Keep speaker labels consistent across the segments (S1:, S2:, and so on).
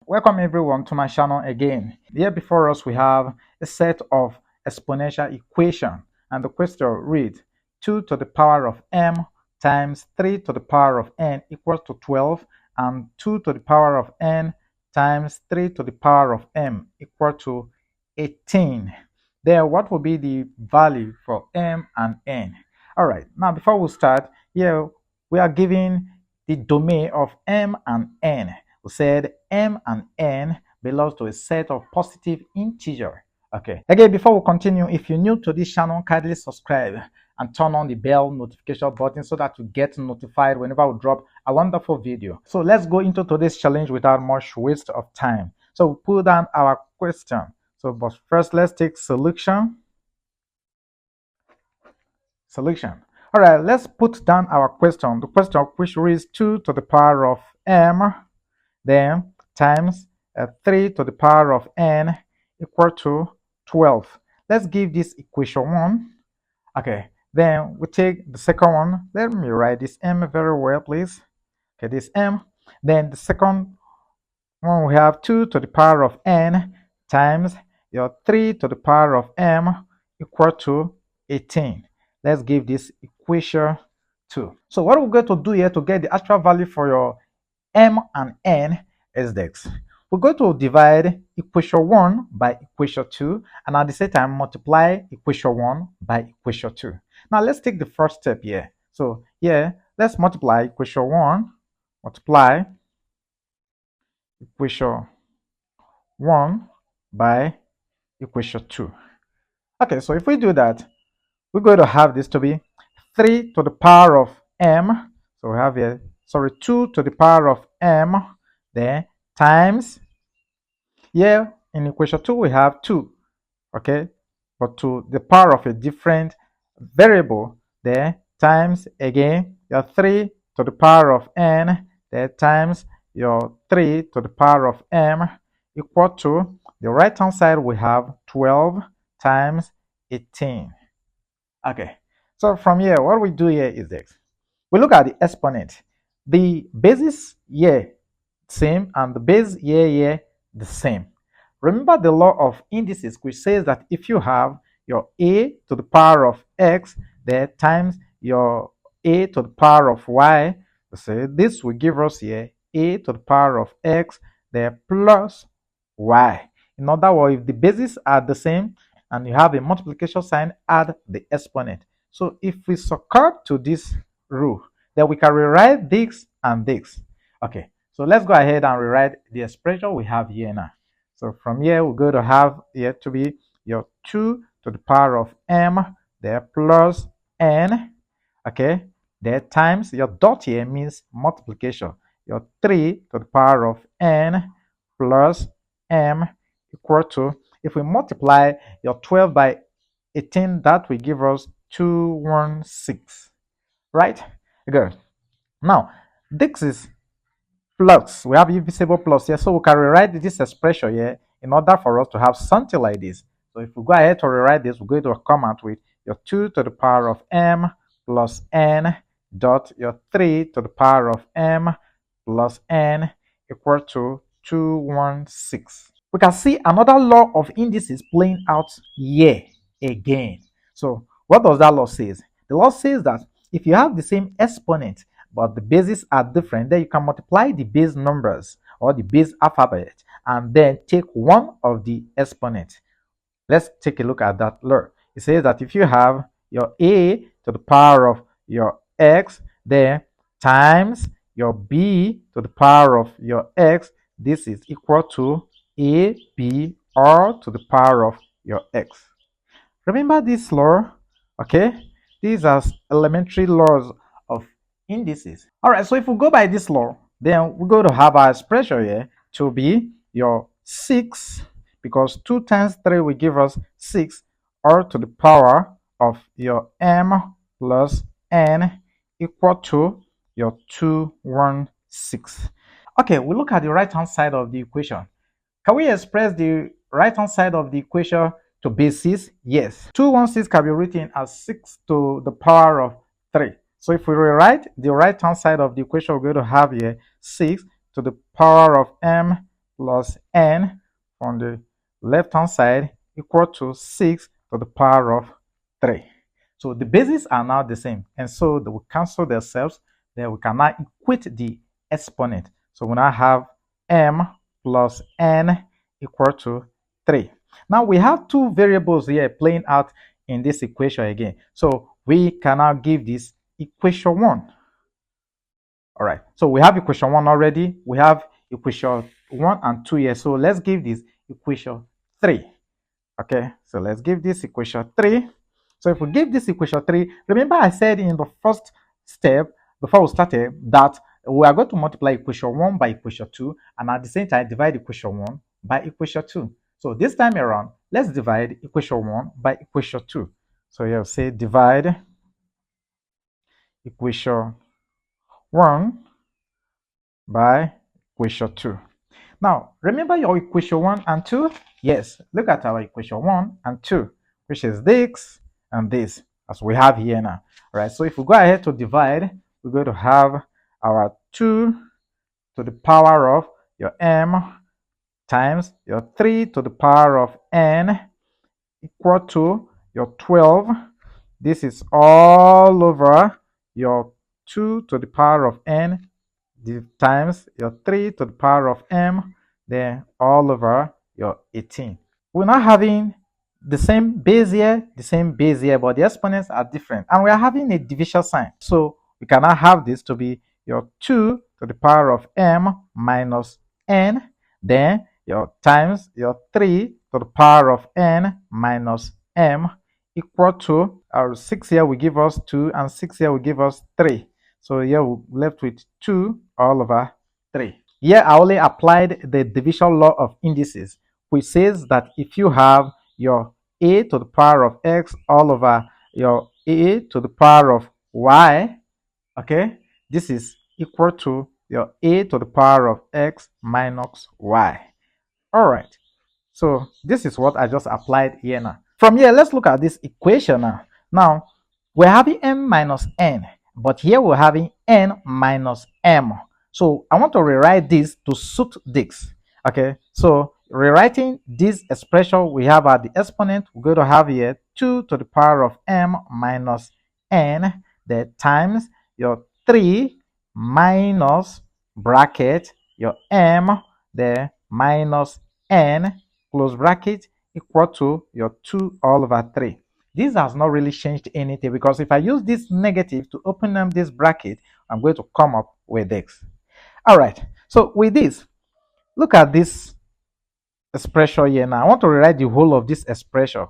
S1: Welcome everyone to my channel again. Here before us we have a set of exponential equation, and the question reads 2 to the power of m times 3 to the power of n equals to 12, and 2 to the power of n times 3 to the power of m equal to 18. Then what will be the value for m and n? Alright, now before we start, here we are given the domain of m and n. We said m and n belongs to a set of positive integer. Okay. Again, before we continue, if you're new to this channel, kindly subscribe and turn on the bell notification button so that you get notified whenever we drop a wonderful video. So let's go into today's challenge without much waste of time. So we put down our question. So, but first let's take solution. All right, let's put down our question. The question which reads 2 to the power of m then times 3 to the power of n equal to 12. Let's give this equation 1. Okay, then we take the second one. Let me write this m very well, please. Okay, this m. Then the second one we have 2 to the power of n times your 3 to the power of m equal to 18. Let's give this equation 2. So what we're going to do here to get the actual value for your m and n is this. We're going to divide equation 1 by equation 2, and at the same time multiply equation 1 by equation 2. Now let's take the first step here. So here, let's multiply equation 1, multiply equation 1 by equation 2. Okay, so if we do that, we're going to have this to be 3 to the power of m. So we have here, 2 to the power of m, then times, here in equation 2 we have 2, okay, but to the power of a different variable, then times again your 3 to the power of n, then times your 3 to the power of m equal to, the right hand side we have 12 times 18. Okay, so from here what we do here is this. We look at the exponent. The bases here same and the base here the same. Remember the law of indices, which says that if you have your a to the power of x there times your a to the power of y, so this will give us here a to the power of x there plus y. In other words, if the bases are the same and you have a multiplication sign, add the exponent. So if we subtract to this rule, then we can rewrite this and this. Okay, so let's go ahead and rewrite the expression we have here now. So from here, we're going to have here to be your 2 to the power of m there plus n. Okay, there times your dot here means multiplication. Your 3 to the power of n plus m equal to, if we multiply your 12 by 18, that will give us 216. Right? Good. Now, this is plus. We have invisible plus here, so we can rewrite this expression here in order for us to have something like this. So if we go ahead to rewrite this, we're going to come out with your 2 to the power of m plus n dot your 3 to the power of m plus n equal to 216. We can see another law of indices playing out here again. So what does that law say? The law says that if you have the same exponent but the bases are different, then you can multiply the base numbers or the base alphabet and then take one of the exponents. Let's take a look at that law. It says that if you have your a to the power of your x, then times your b to the power of your x, this is equal to a b r to the power of your x. Remember this law, okay? These are elementary laws of indices. All right, so if we go by this law, then we're going to have our expression here to be your 6, because 2 times 3 will give us 6, or to the power of your m plus n equal to your 216. Okay, we look at the right hand side of the equation. Can we express the right hand side of the equation to bases? Yes. 216 can be written as 6 to the power of 3. So if we rewrite the right hand side of the equation, we're going to have here 6 to the power of m plus n from the left hand side equal to 6 to the power of 3. So the bases are now the same, and so they will cancel themselves. Then we can now equate the exponent. So we now have m plus n equal to 3. Now we have two variables here playing out in this equation again. So we can now give this equation 1. All right, so we have equation 1 already. We have equation 1 and 2 here. So let's give this equation 3. Okay, so let's give this equation 3. So if we give this equation 3, remember I said in the first step before we started that we are going to multiply equation 1 by equation 2 and at the same time divide equation 1 by equation 2. So this time around, let's divide equation 1 by equation 2. So you'll say divide equation 1 by equation 2. Now, remember your equation 1 and 2? Yes, look at our equation 1 and 2, which is this and this, as we have here now. All right, so if we go ahead to divide, we're going to have our 2 to the power of your m times your 3 to the power of n equal to your 12. This is all over your 2 to the power of n times your 3 to the power of m, then all over your 18. We're not having the same base here, but the exponents are different. And we are having a division sign. So we cannot have this to be your 2 to the power of m minus n, then your times your 3 to the power of n minus m equal to our 6 here will give us 2 and 6 here will give us 3. So here we're left with 2 all over 3. Here I only applied the division law of indices, which says that if you have your a to the power of x all over your a to the power of y, okay, this is equal to your a to the power of x minus y. All right, so this is what I just applied here now. From here, let's look at this equation now. Now, we're having m minus n, but here we're having n minus m. So I want to rewrite this to suit this. Okay, so rewriting this expression we have at the exponent, we're going to have here 2 to the power of m minus n, that times your 3 minus bracket your m, the minus n close bracket equal to your 2 all over 3. This has not really changed anything because if I use this negative to open up this bracket, I'm going to come up with this. All right, so with this, look at this expression here now. I want to rewrite the whole of this expression.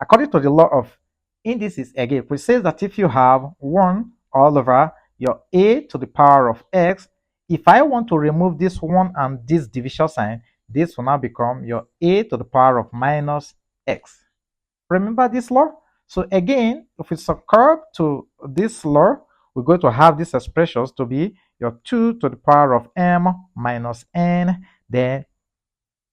S1: According to the law of indices again, which says that if you have 1 all over your a to the power of x, if I want to remove this 1 and this division sign, this will now become your a to the power of minus x. Remember this law? So again, if we subscribe to this law, we're going to have these expressions to be your 2 to the power of m minus n, then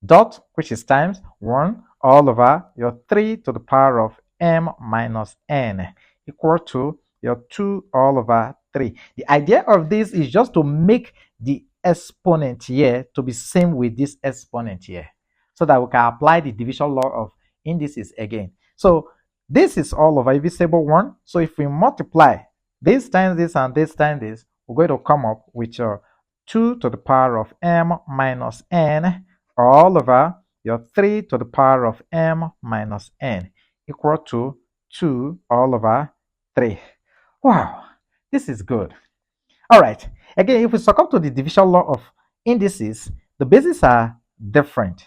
S1: dot, which is times 1 all over your 3 to the power of m minus n equal to your 2 all over 3. The idea of this is just to make the exponent here to be same with this exponent here, so that we can apply the division law of indices again. So this is all over divisible 1. So if we multiply this times this and this times this, we're going to come up with your 2 to the power of m minus n all over your 3 to the power of m minus n equal to 2 all over 3. Wow, this is good. All right, again, if we succumb to the division law of indices, the bases are different,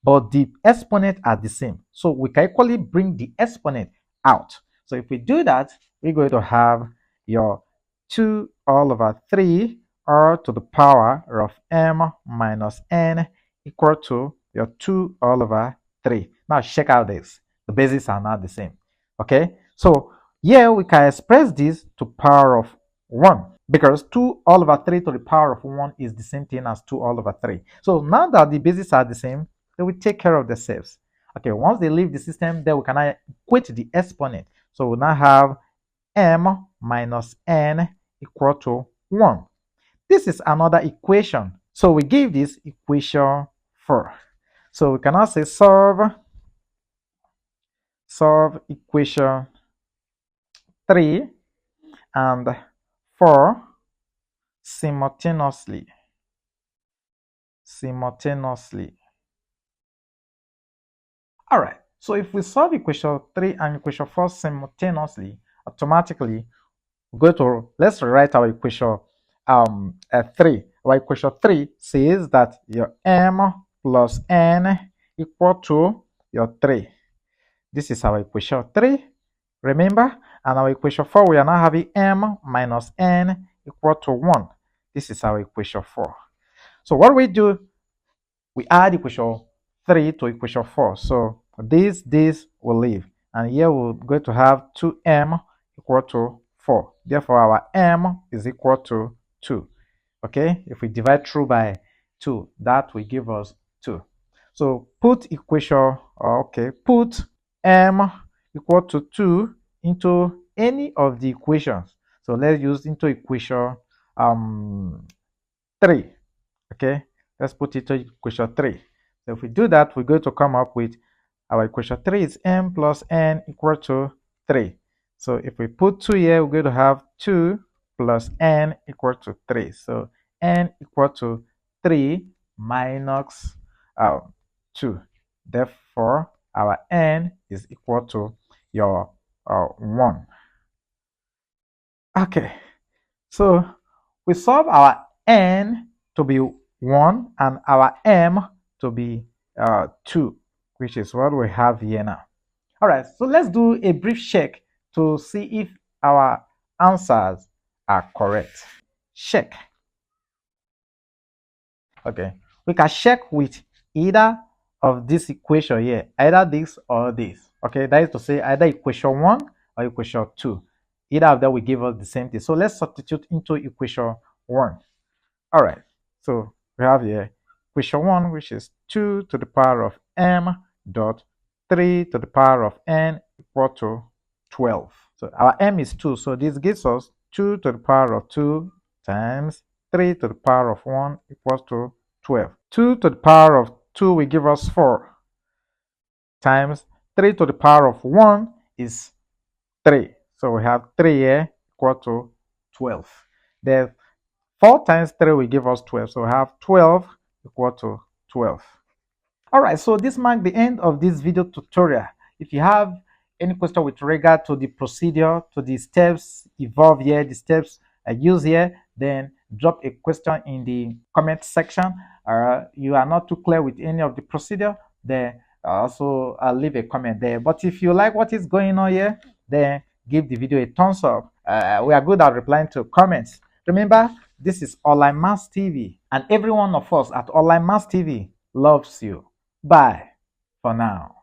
S1: but the exponents are the same. So we can equally bring the exponent out. So if we do that, we're going to have your 2 all over 3 r to the power of m minus n equal to your 2 all over 3. Now check out this. The bases are not the same. Okay, so here we can express this to power of 1 because 2 all over 3 to the power of 1 is the same thing as 2 all over 3. So now that the bases are the same, they will take care of themselves. Okay, once they leave the system, then we can equate the exponent. So we now have m minus n equal to 1. This is another equation. So we give this equation 4. So we can now say solve equation 3 and 4 simultaneously. All right. So if we solve equation 3 and equation 4 simultaneously, automatically we go to, let's rewrite our equation 3. Our equation 3 says that your m plus n equal to your 3. This is our equation 3. Remember? And our equation 4, we are now having m minus n equal to 1. This is our equation 4. So what we do, we add equation 3 to equation 4. So this will leave. And here we're going to have 2m equal to 4. Therefore, our m is equal to 2. Okay? If we divide through by 2, that will give us 2. So put m equal to 2 into any of the equations. So let's use into equation 3. Okay, let's put it to equation 3. So if we do that, we're going to come up with our equation 3 is m plus n equal to 3. So if we put 2 here, we're going to have 2 plus n equal to 3. So n equal to 3 minus 2. Therefore, our n is equal to your 1. Okay, so we solve our n to be 1 and our m to be 2, which is what we have here now. All right, so let's do a brief check to see if our answers are correct. Check. Okay, we can check with either of this equation here, either this or this. Okay, that is to say either equation 1 or equation 2. Either of them will give us the same thing. So let's substitute into equation 1. All right, so we have here equation 1, which is 2 to the power of m dot 3 to the power of n equal to 12. So our m is 2, so this gives us 2 to the power of 2 times 3 to the power of 1 equals to 12. 2 to the power of 2 will give us 4 times 3 to the power of 1 is 3. So we have 3 here equal to 12. Then 4 times 3 will give us 12. So we have 12 equal to 12. All right, so this marks the end of this video tutorial. If you have any question with regard to the procedure, to the steps involved here, the steps I use here, then drop a question in the comment section. You are not too clear with any of the procedure, then also leave a comment there. But if you like what is going on here, then give the video a thumbs up. We are good at replying to comments. Remember, this is Online Maths TV, and every one of us at Online Maths TV loves you. Bye for now.